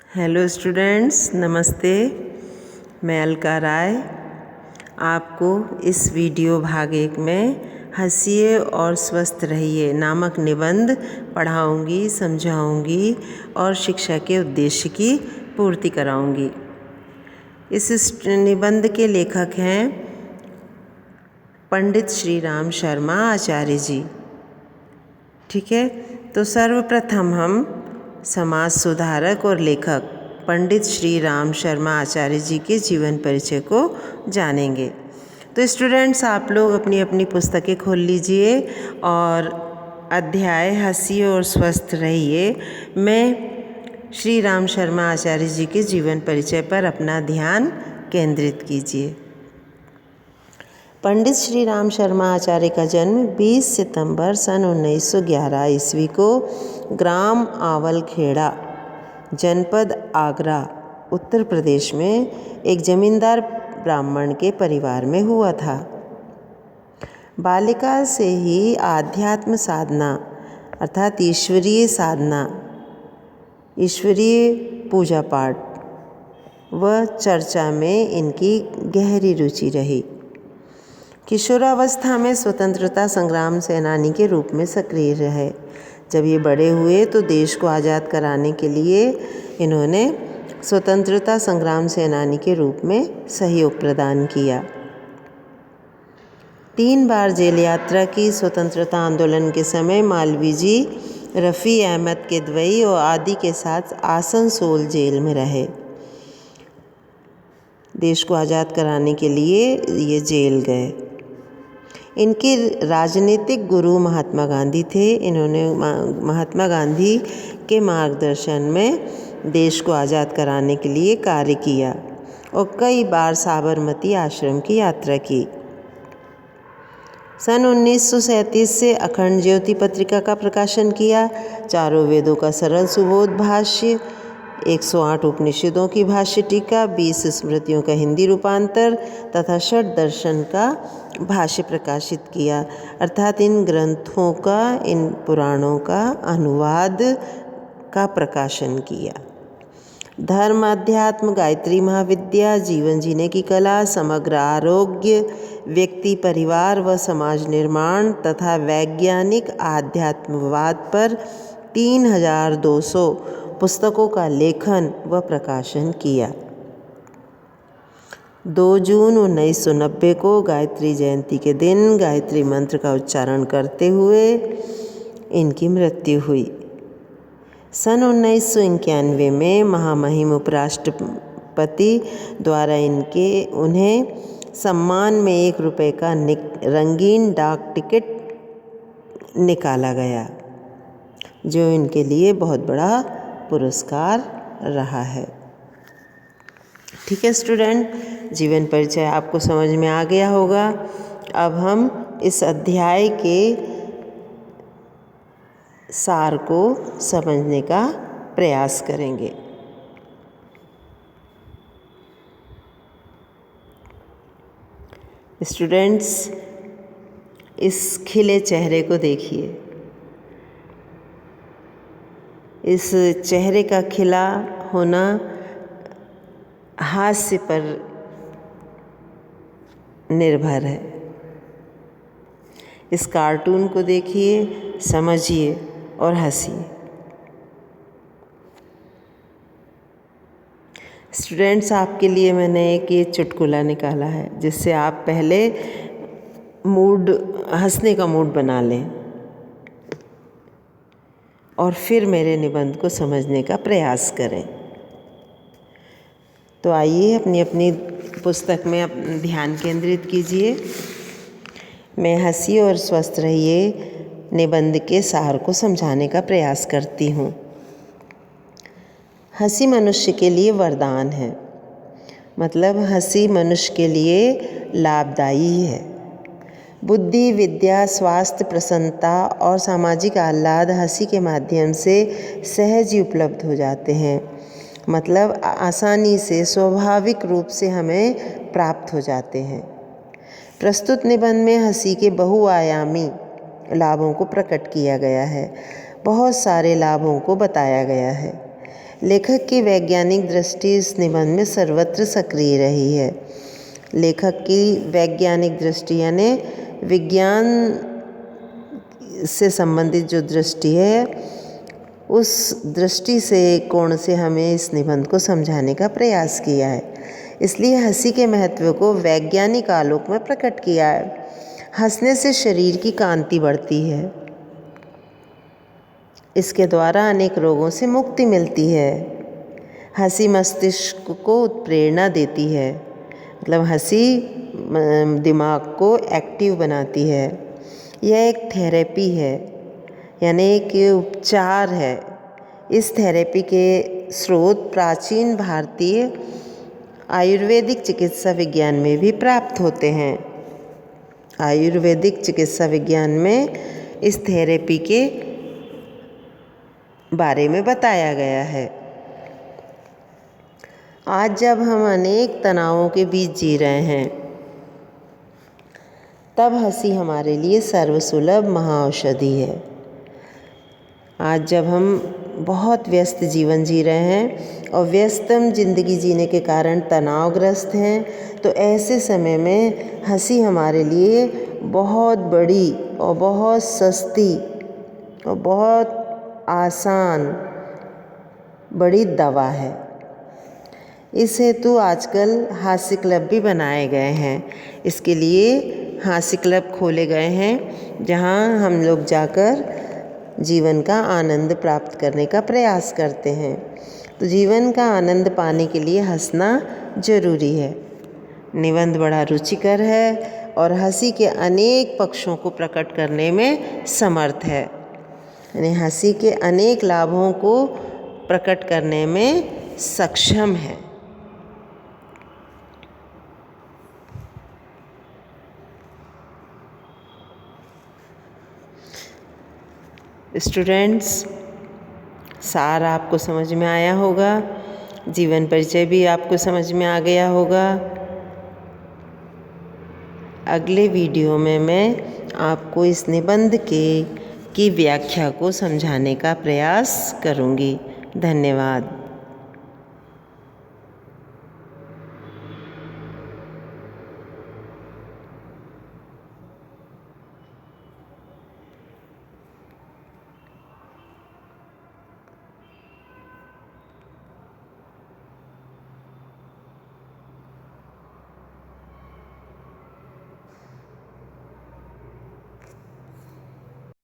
Hello students, नमस्ते। मैं अलका राय आपको इस वीडियो भाग 1 में हंसिए और स्वस्थ रहिए नामक निबंध पढ़ाऊंगी, समझाऊंगी और शिक्षा के उद्देश्य की पूर्ति कराऊंगी। इस निबंध के लेखक हैं पंडित श्री राम शर्मा आचार्य जी। ठीक है, तो सर्वप्रथम हम समाज सुधारक और लेखक पंडित श्री राम शर्मा आचार्य जी के जीवन परिचय को जानेंगे। तो स्टूडेंट्स, आप लोग अपनी अपनी पुस्तकें खोल लीजिए और अध्याय हंसिए और स्वस्थ रहिए में श्री राम शर्मा आचार्य जी के जीवन परिचय पर अपना ध्यान केंद्रित कीजिए। पंडित श्री राम शर्मा आचार्य का जन्म 20 सितंबर सन 1911 ईस्वी को ग्राम आवलखेड़ा, जनपद आगरा, उत्तर प्रदेश में एक जमींदार ब्राह्मण के परिवार में हुआ था। बालिका से ही आध्यात्म साधना अर्थात ईश्वरीय साधना, ईश्वरीय पूजा पाठ व चर्चा में इनकी गहरी रुचि रही। किशोरावस्था में स्वतंत्रता संग्राम सेनानी के रूप में सक्रिय रहे। जब ये बड़े हुए तो देश को आज़ाद कराने के लिए इन्होंने स्वतंत्रता संग्राम सेनानी के रूप में सहयोग प्रदान किया। 3 बार जेल यात्रा की। स्वतंत्रता आंदोलन के समय मालवीय जी रफ़ी अहमद किदवई और आदि के साथ आसनसोल जेल में रहे। देश को आज़ाद कराने के लिए ये जेल गए। इनके राजनीतिक गुरु महात्मा गांधी थे। इन्होंने महात्मा गांधी के मार्गदर्शन में देश को आज़ाद कराने के लिए कार्य किया और कई बार साबरमती आश्रम की यात्रा की। सन 1937 से अखंड ज्योति पत्रिका का प्रकाशन किया। चारों वेदों का सरल सुबोध भाष्य, 108 उपनिषदों की भाष्य टीका, 20 स्मृतियों का हिंदी रूपांतर तथा षट दर्शन का भाष्य प्रकाशित किया। अर्थात इन ग्रंथों का, इन पुराणों का अनुवाद का प्रकाशन किया। धर्म, अध्यात्म, गायत्री महाविद्या, जीवन जीने की कला, समग्र आरोग्य, व्यक्ति, परिवार व समाज निर्माण तथा वैज्ञानिक आध्यात्मवाद पर 3200 पुस्तकों का लेखन व प्रकाशन किया। 2 जून 1990 को गायत्री जयंती के दिन गायत्री मंत्र का उच्चारण करते हुए इनकी मृत्यु हुई। सन 1991 में महामहिम उपराष्ट्रपति द्वारा उन्हें सम्मान में 1 रुपये का रंगीन डाक टिकट निकाला गया, जो इनके लिए बहुत बड़ा पुरस्कार रहा है। ठीक है स्टूडेंट, जीवन परिचय आपको समझ में आ गया होगा। अब हम इस अध्याय के सार को समझने का प्रयास करेंगे। स्टूडेंट्स, इस खिले चेहरे को देखिए। इस चेहरे का खिला होना हास्य पर निर्भर है। इस कार्टून को देखिए, समझिए और हंसिए। स्टूडेंट्स, आपके लिए मैंने एक ये चुटकुला निकाला है, जिससे आप पहले हंसने का मूड बना लें और फिर मेरे निबंध को समझने का प्रयास करें। तो आइए अपनी अपनी पुस्तक में ध्यान केंद्रित कीजिए। मैं हंसिए और स्वस्थ रहिए निबंध के सार को समझाने का प्रयास करती हूँ। हंसी मनुष्य के लिए वरदान है, मतलब हंसी मनुष्य के लिए लाभदायी है। बुद्धि, विद्या, स्वास्थ्य, प्रसन्नता और सामाजिक आह्लाद हंसी के माध्यम से सहज ही उपलब्ध हो जाते हैं, मतलब आसानी से, स्वाभाविक रूप से हमें प्राप्त हो जाते हैं। प्रस्तुत निबंध में हंसी के बहुआयामी लाभों को प्रकट किया गया है। बहुत सारे लाभों को बताया गया है। लेखक की वैज्ञानिक दृष्टि इस निबंध में सर्वत्र सक्रिय रही है। लेखक की वैज्ञानिक दृष्टि यानी विज्ञान से संबंधित जो दृष्टि है, उस दृष्टि से कोण से हमें इस निबंध को समझाने का प्रयास किया है। इसलिए हंसी के महत्व को वैज्ञानिक आलोक में प्रकट किया है। हंसने से शरीर की कांति बढ़ती है। इसके द्वारा अनेक रोगों से मुक्ति मिलती है। हंसी मस्तिष्क को उत्प्रेरणा देती है, मतलब हंसी दिमाग को एक्टिव बनाती है। यह एक थेरेपी है, यानी एक उपचार है। इस थेरेपी के स्रोत प्राचीन भारतीय आयुर्वेदिक चिकित्सा विज्ञान में भी प्राप्त होते हैं। आयुर्वेदिक चिकित्सा विज्ञान में इस थेरेपी के बारे में बताया गया है। आज जब हम अनेक तनावों के बीच जी रहे हैं, तब हंसी हमारे लिए सर्वसुलभ महाऔषधि है। आज जब हम बहुत व्यस्त जीवन जी रहे हैं और व्यस्तम जिंदगी जीने के कारण तनावग्रस्त हैं, तो ऐसे समय में हंसी हमारे लिए बहुत बड़ी और बहुत सस्ती और बहुत आसान बड़ी दवा है। इस हेतु आजकल हास्य क्लब भी बनाए गए हैं। इसके लिए हास्य क्लब खोले गए हैं, जहां हम लोग जाकर जीवन का आनंद प्राप्त करने का प्रयास करते हैं। तो जीवन का आनंद पाने के लिए हंसना जरूरी है। निबंध बड़ा रुचिकर है और हंसी के अनेक पक्षों को प्रकट करने में समर्थ है, यानी हंसी के अनेक लाभों को प्रकट करने में सक्षम है। स्टूडेंट्स, सार आपको समझ में आया होगा, जीवन परिचय भी आपको समझ में आ गया होगा। अगले वीडियो में मैं आपको इस निबंध की व्याख्या को समझाने का प्रयास करूँगी। धन्यवाद।